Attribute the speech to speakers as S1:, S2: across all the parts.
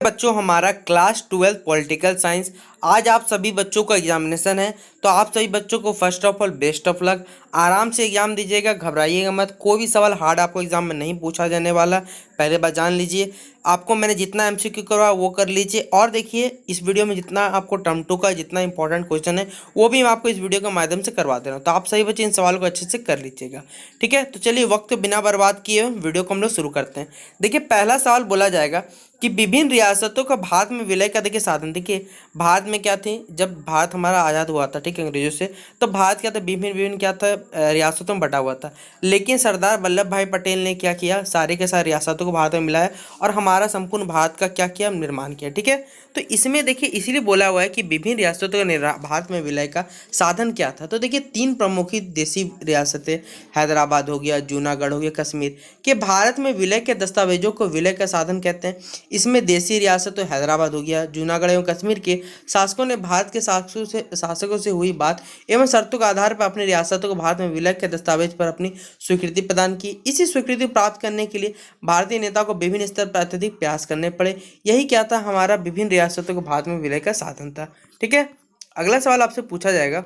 S1: बच्चों हमारा class 12 political science. आज आप सभी बच्चों का एग्जामिनेशन है, तो आप सभी बच्चों को first of all best of luck. आराम से एग्जाम दीजिएगा, घबराइएगा मत। कोई भी सवाल हार्ड आपको एग्जाम में नहीं पूछा जाने वाला, पहले बात जान लीजिए। आपको मैंने जितना एमसीक्यू करवाया वो कर लीजिए, और देखिए इस वीडियो में जितना आपको टर्म टू का जितना इंपॉर्टेंट क्वेश्चन है वो भी मैं आपको इस वीडियो के माध्यम से करवा दे रहा हूँ। तो आप सही बच्चे इन सवालों को अच्छे से कर लीजिएगा, ठीक है। तो चलिए वक्त बिना बर्बाद किए वीडियो को हम लोग शुरू करते हैं। देखिए पहला सवाल बोला जाएगा कि विभिन्न रियासतों का भारत में विलय का देखिए साधन। देखिए भारत में क्या थी, जब भारत हमारा आज़ाद हुआ था, ठीक है, अंग्रेजों से, तो भारत क्या था, विभिन्न विभिन्न क्या था, रियासतों में बटा हुआ था। लेकिन सरदार वल्लभ भाई पटेल ने क्या किया, सारे के सारे रियासतों को भारत में मिलाया और हमारा संपूर्ण भारत का क्या किया, निर्माण किया, ठीक है। तो इसमें देखिए इसीलिए बोला हुआ है कि विभिन्न रियासतों का भारत में विलय का साधन क्या था। तो देखिए तीन प्रमुख देसी रियासतें, हैदराबाद हो गया, जूनागढ़ हो गया, कश्मीर, के भारत में विलय के दस्तावेजों को विलय का साधन कहते हैं। इसमें देसी रियासतों हैदराबाद हो गया, जूनागढ़ एवं कश्मीर के शासकों ने भारत के शासकों से हुई बात एवं शर्तों के आधार पर अपनी रियासतों को भारत में विलय के दस्तावेज पर अपनी स्वीकृति प्रदान की। इसी स्वीकृति प्राप्त करने के लिए भारतीय नेताओं को विभिन्न स्तर पर अत्यधिक प्रयास करने पड़े। यही क्या था, हमारा विभिन्न रियासतों को भारत में विलय का साधन था, ठीक है। अगला सवाल आपसे पूछा जाएगा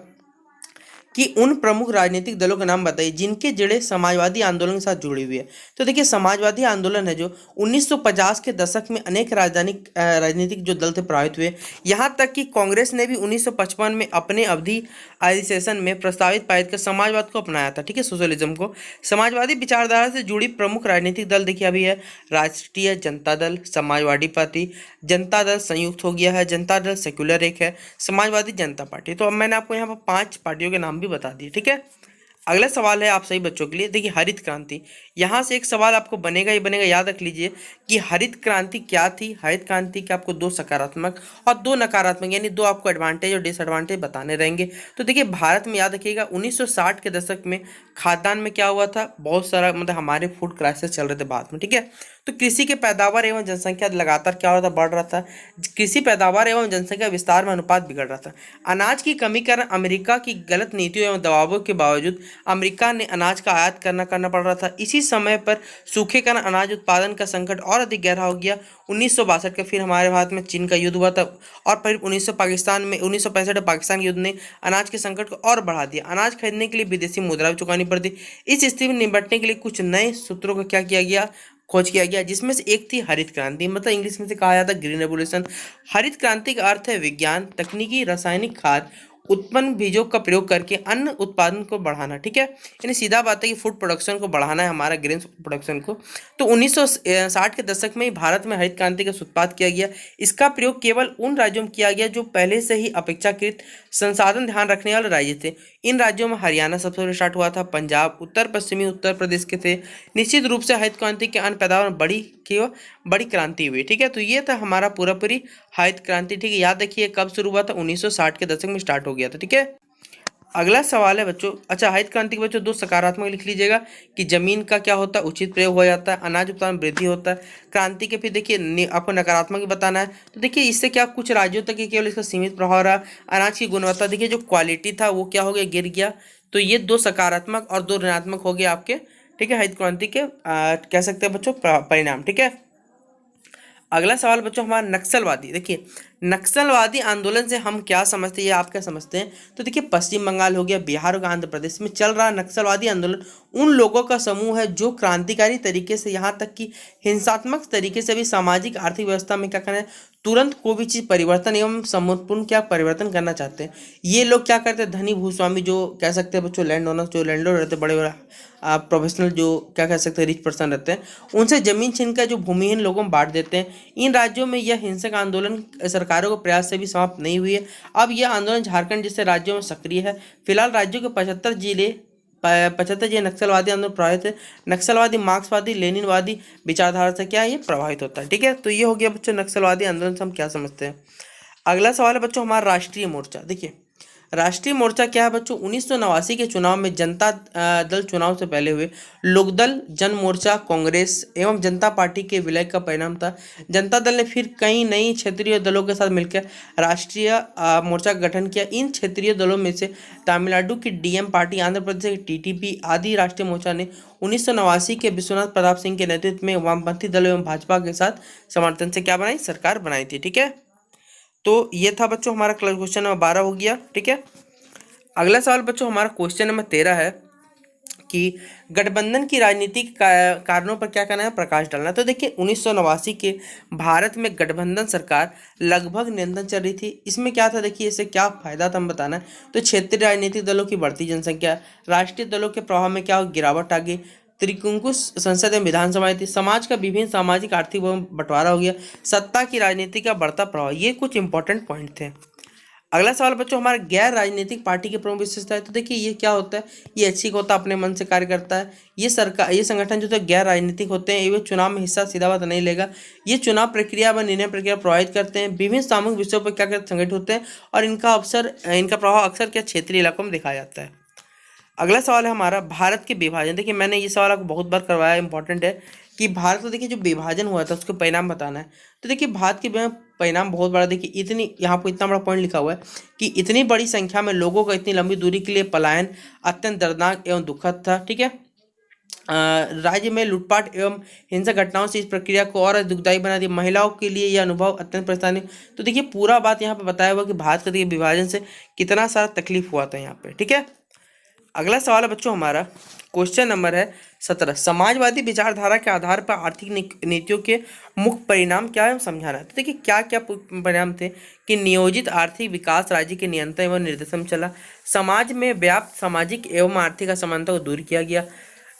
S1: कि उन प्रमुख राजनीतिक दलों के नाम बताइए जिनके जड़ें समाजवादी आंदोलन के साथ जुड़ी हुई है। तो देखिए समाजवादी आंदोलन है जो 1950 के दशक में अनेक राजनीतिक जो दल थे प्रभावित हुए। यहाँ तक कि कांग्रेस ने भी 1955 में अपने अवधि अधिवेशन में प्रस्तावित पारित कर समाजवाद को अपनाया था, ठीक है, सोशलिज्म को। समाजवादी विचारधारा से जुड़ी प्रमुख राजनीतिक दल देखिए अभी है राष्ट्रीय जनता दल, समाजवादी पार्टी, जनता दल संयुक्त हो गया है, जनता दल सेक्युलर एक है, समाजवादी जनता पार्टी। तो अब मैंने आपको यहाँ पर 5 पार्टियों के नाम भी बता दिए, ठीक है। अगला सवाल है आप सही बच्चों के लिए, देखिए हरित क्रांति। यहाँ से एक सवाल आपको बनेगा ही बनेगा, याद रख लीजिए कि हरित क्रांति क्या थी। हरित क्रांति के आपको 2 सकारात्मक और 2 नकारात्मक, यानी 2 आपको एडवांटेज और डिसएडवांटेज बताने रहेंगे। तो देखिए भारत में याद रखिएगा 1960 के दशक में खाद्यान्न में क्या हुआ था, बहुत सारा मतलब हमारे फूड क्राइसिस चल रहे थे भारत में, ठीक है। तो कृषि के पैदावार एवं जनसंख्या लगातार क्या हो रहा था, बढ़ रहा था। कृषि पैदावार एवं जनसंख्या विस्तार में अनुपात बिगड़ रहा था। अनाज की कमी के कारण अमेरिका की गलत नीतियों एवं दबावों के बावजूद अमेरिका ने अनाज का आयात करना पड़ रहा था। इसी समय पर सूखे कारण अनाज उत्पादन का संकट और अधिक गहरा हो गया। 1962 का फिर हमारे भारत में चीन का युद्ध हुआ था, और फिर 1965 में पाकिस्तान के युद्ध ने अनाज के संकट को और बढ़ा दिया। अनाज खरीदने के लिए विदेशी मुद्रा भी चुकानी पड़ती। इस स्थिति में निपटने के लिए कुछ नए सूत्रों का क्या किया गया, खोज किया गया, जिसमें से एक थी हरित क्रांति, मतलब इंग्लिश में से कहा जाता है ग्रीन रेवोल्यूशन। हरित क्रांति का अर्थ है विज्ञान, तकनीकी, रासायनिक खाद उत्पन्न बीजों का प्रयोग करके अन्न उत्पादन को बढ़ाना, ठीक है। यानी सीधा बात है कि फूड प्रोडक्शन को बढ़ाना है, हमारा ग्रेन प्रोडक्शन को। तो 1960 के दशक में ही भारत में हरित क्रांति का सूत्रपात किया गया। इसका प्रयोग केवल उन राज्यों में किया गया जो पहले से ही अपेक्षाकृत संसाधन ध्यान रखने वाले राज्य थे। इन राज्यों में हरियाणा सबसे पहले स्टार्ट हुआ था, पंजाब, उत्तर पश्चिमी उत्तर प्रदेश के थे। निश्चित रूप से हरित क्रांति के अन्न पैदावार में बड़ी क्रांति हुई, ठीक है। तो ये था हमारा पूरी हरित क्रांति, ठीक है। याद रखिए कब शुरू हुआ था, 1960 के दशक में स्टार्ट हो गया था, ठीक है। अगला सवाल है बच्चों, अच्छा हरित क्रांति के बच्चों 2 सकारात्मक लिख लीजिएगा कि जमीन का क्या होता है, उचित प्रयोग हो जाता है, अनाज उत्पादन वृद्धि होता है। क्रांति के फिर देखिए आपको नकारात्मक भी बताना है। तो देखिए इससे क्या कुछ राज्यों तक ही केवल इसका सीमित प्रभाव रहा। अनाज की गुणवत्ता देखिए जो क्वालिटी था वो क्या हो गया, गिर गया। तो ये 2 सकारात्मक और 2 ऋणात्मक हो गए आपके, ठीक है, हरित क्रांति के कह सकते हैं बच्चों परिणाम, ठीक है। अगला सवाल बच्चों हमारा नक्सलवादी। देखिए नक्सलवादी आंदोलन से हम क्या समझते हैं या आप क्या समझते हैं। तो देखिए पश्चिम बंगाल हो गया, बिहार और आंध्र प्रदेश में चल रहा नक्सलवादी आंदोलन उन लोगों का समूह है जो क्रांतिकारी तरीके से, यहाँ तक कि हिंसात्मक तरीके से भी सामाजिक आर्थिक व्यवस्था में क्या करना है, तुरंत कोई भी चीज़ परिवर्तन एवं समूलपूर्ण क्या परिवर्तन करना चाहते हैं। ये लोग क्या करते हैं, धनी भूस्वामी जो कह सकते हैं बच्चों, लैंड ओनर्स, जो लैंडलॉर्ड रहते हैं, बड़े बड़े प्रोफेशनल जो क्या कह सकते हैं रिच पर्सन रहते हैं, उनसे जमीन छीन कर जो भूमिहीन लोगों में बांट देते हैं। इन राज्यों में यह हिंसक आंदोलन सरकारों के प्रयास से भी समाप्त नहीं हुई है। अब यह आंदोलन झारखंड जैसे राज्यों में सक्रिय है। फिलहाल राज्यों के 75 जिले नक्सलवादी आंदोलन प्रभावित है। नक्सलवादी मार्क्सवादी लेनिनवादी विचारधारा से क्या ये प्रभावित होता है, ठीक है। तो ये हो गया बच्चों नक्सलवादी आंदोलन से हम क्या समझते हैं। अगला सवाल है बच्चों हमारा राष्ट्रीय मोर्चा। देखिए राष्ट्रीय मोर्चा क्या है बच्चों? 1989 के चुनाव में जनता दल चुनाव से पहले हुए लोकदल, जन मोर्चा, कांग्रेस एवं जनता पार्टी के विलय का परिणाम था। जनता दल ने फिर कई नई क्षेत्रीय दलों के साथ मिलकर राष्ट्रीय मोर्चा का गठन किया। इन क्षेत्रीय दलों में से तमिलनाडु की डीएम पार्टी, आंध्र प्रदेश की टीटीपी आदि। राष्ट्रीय मोर्चा ने 1989 के विश्वनाथ प्रताप सिंह के नेतृत्व में वामपंथी दलों एवं भाजपा के साथ समर्थन से क्या बनाई? सरकार बनाई थी। ठीक है, तो ये था बच्चों हमारा क्वेश्चन नंबर 12 हो गया। ठीक है, अगला सवाल बच्चों हमारा क्वेश्चन नंबर 13 है कि गठबंधन की राजनीतिक कारणों पर क्या करना है? प्रकाश डालना। तो देखिए 1989 के भारत में गठबंधन सरकार लगभग निरंतर चल रही थी। इसमें क्या था? देखिए इससे क्या फायदा था हम बताना है। तो क्षेत्रीय राजनीतिक दलों की बढ़ती जनसंख्या, राष्ट्रीय दलों के प्रभाव में क्या हो? गिरावट आ गई। त्रिकुंकुश संसद एवं विधानसभाएं थी। समाज का विभिन्न सामाजिक आर्थिक बंटवारा हो गया। सत्ता की राजनीति का बढ़ता प्रभाव। ये कुछ इंपॉर्टेंट पॉइंट थे। अगला सवाल बच्चों हमारा गैर राजनीतिक पार्टी की प्रमुख विशेषता है। तो देखिए ये क्या होता है? ये ऐच्छिक होता है, अपने मन से कार्य करता है। ये सरकार, ये संगठन जो है गैर राजनीतिक होते हैं। ये चुनाव में हिस्सा सीधा बात नहीं लेगा। ये चुनाव प्रक्रिया व निर्णय प्रक्रिया प्रभावित करते हैं। विभिन्न सामूहिक विषयों पर क्या करते संगठित होते हैं और इनका प्रभाव अक्सर क्या क्षेत्रीय इलाकों में दिखाया जाता है। अगला सवाल है हमारा भारत के विभाजन। देखिए मैंने ये सवाल आपको बहुत बार करवाया, इंपॉर्टेंट है कि भारत को देखिए जो विभाजन हुआ था उसके परिणाम बताना है। तो देखिए भारत के परिणाम बहुत बड़ा। देखिए इतनी, यहाँ पर इतना बड़ा पॉइंट लिखा हुआ है कि इतनी बड़ी संख्या में लोगों का इतनी लंबी दूरी के लिए पलायन अत्यंत दर्दनाक एवं दुखद था। ठीक है, राज्य में लूटपाट एवं हिंसक घटनाओं से इस प्रक्रिया को और दुखदायी बना दिया। महिलाओं के लिए यह अनुभव अत्यंत परेशानी। तो देखिए पूरा बात यहाँ पे बताया हुआ कि भारत के देखिए विभाजन से कितना सारा तकलीफ हुआ था यहाँ पे। ठीक है, अगला सवाल है बच्चों हमारा क्वेश्चन नंबर है 17। समाजवादी विचारधारा के आधार पर आर्थिक नीतियों के मुख्य परिणाम क्या है समझाना है। तो देखिए क्या क्या परिणाम थे कि नियोजित आर्थिक विकास राज्य के नियंत्रण एवं निर्देशन में चला। समाज में व्याप्त सामाजिक एवं आर्थिक असमानता को दूर किया गया।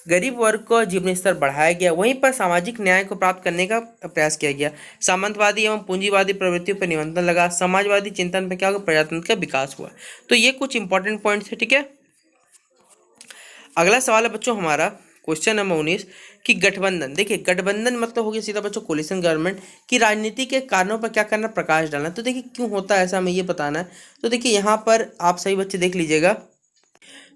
S1: गरीब वर्ग को जीवन स्तर बढ़ाया गया। वहीं पर सामाजिक न्याय को प्राप्त करने का प्रयास किया गया। सामंतवादी एवं पूंजीवादी प्रवृत्तियों पर नियंत्रण लगा। समाजवादी चिंतन पर क्या हुआ? प्रजातंत्र का विकास हुआ। तो ये कुछ इंपॉर्टेंट पॉइंट्स थे। ठीक है, अगला सवाल है बच्चों हमारा क्वेश्चन नंबर 19 कि गठबंधन। देखिए गठबंधन मतलब हो गया सीधा बच्चों कोलिशन गवर्नमेंट की राजनीति के कारणों पर क्या करना? प्रकाश डालना। तो देखिए क्यों होता है ऐसा, हमें ये बताना है। तो देखिए यहाँ पर आप सही बच्चे देख लीजिएगा।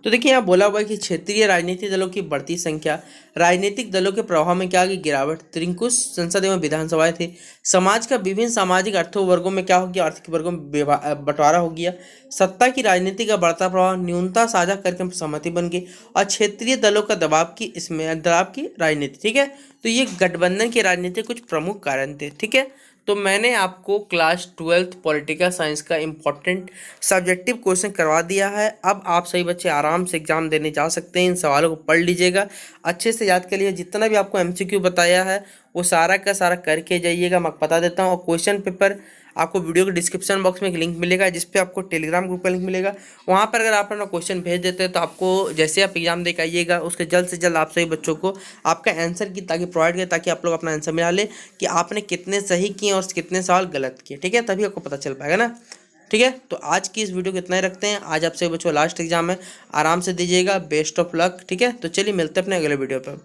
S1: तो देखिए यहाँ बोला हुआ है कि क्षेत्रीय राजनीतिक दलों की बढ़ती संख्या, राजनीतिक दलों के प्रभाव में क्या आ गई? गिरावट। त्रिकुंकुश संसद एवं विधानसभाएं थी। समाज का विभिन्न सामाजिक अर्थों वर्गों में क्या हो गया? आर्थिक वर्गों में बंटवारा हो गया। सत्ता की राजनीति का बढ़ता प्रभाव, न्यूनता साझा करके सहमति बन गई और क्षेत्रीय दलों का दबाव की राजनीति। ठीक है, तो ये गठबंधन की राजनीति कुछ प्रमुख कारण थे। ठीक है, तो मैंने आपको क्लास 12th पॉलिटिकल साइंस का इम्पोर्टेंट सब्जेक्टिव क्वेश्चन करवा दिया है। अब आप सही बच्चे आराम से एग्जाम देने जा सकते हैं। इन सवालों को पढ़ लीजिएगा, अच्छे से याद कर लीजिए। जितना भी आपको एमसीक्यू बताया है वो सारा का सारा करके जाइएगा। मैं बता देता हूँ। और क्वेश्चन पेपर आपको वीडियो के डिस्क्रिप्शन बॉक्स में एक लिंक मिलेगा जिस पे आपको टेलीग्राम ग्रुप का लिंक मिलेगा। वहाँ पर अगर आप अपना क्वेश्चन भेज देते हैं तो आपको जैसे आप एग्जाम दे के आइएगा उसके जल्द से जल्द आप सही बच्चों को आपका आंसर की ताकि प्रोवाइड करें, ताकि आप लोग अपना आंसर मिला ले कि आपने कितने सही किए और कितने सवाल गलत किए। ठीक है, तभी आपको पता चल पाएगा ना। ठीक है, तो आज की इस वीडियो को इतना ही रखते हैं। आज आपसे बच्चों लास्ट एग्जाम है, आराम से दीजिएगा। Best of luck. ठीक है, तो चलिए मिलते हैं अपने अगले वीडियो पर।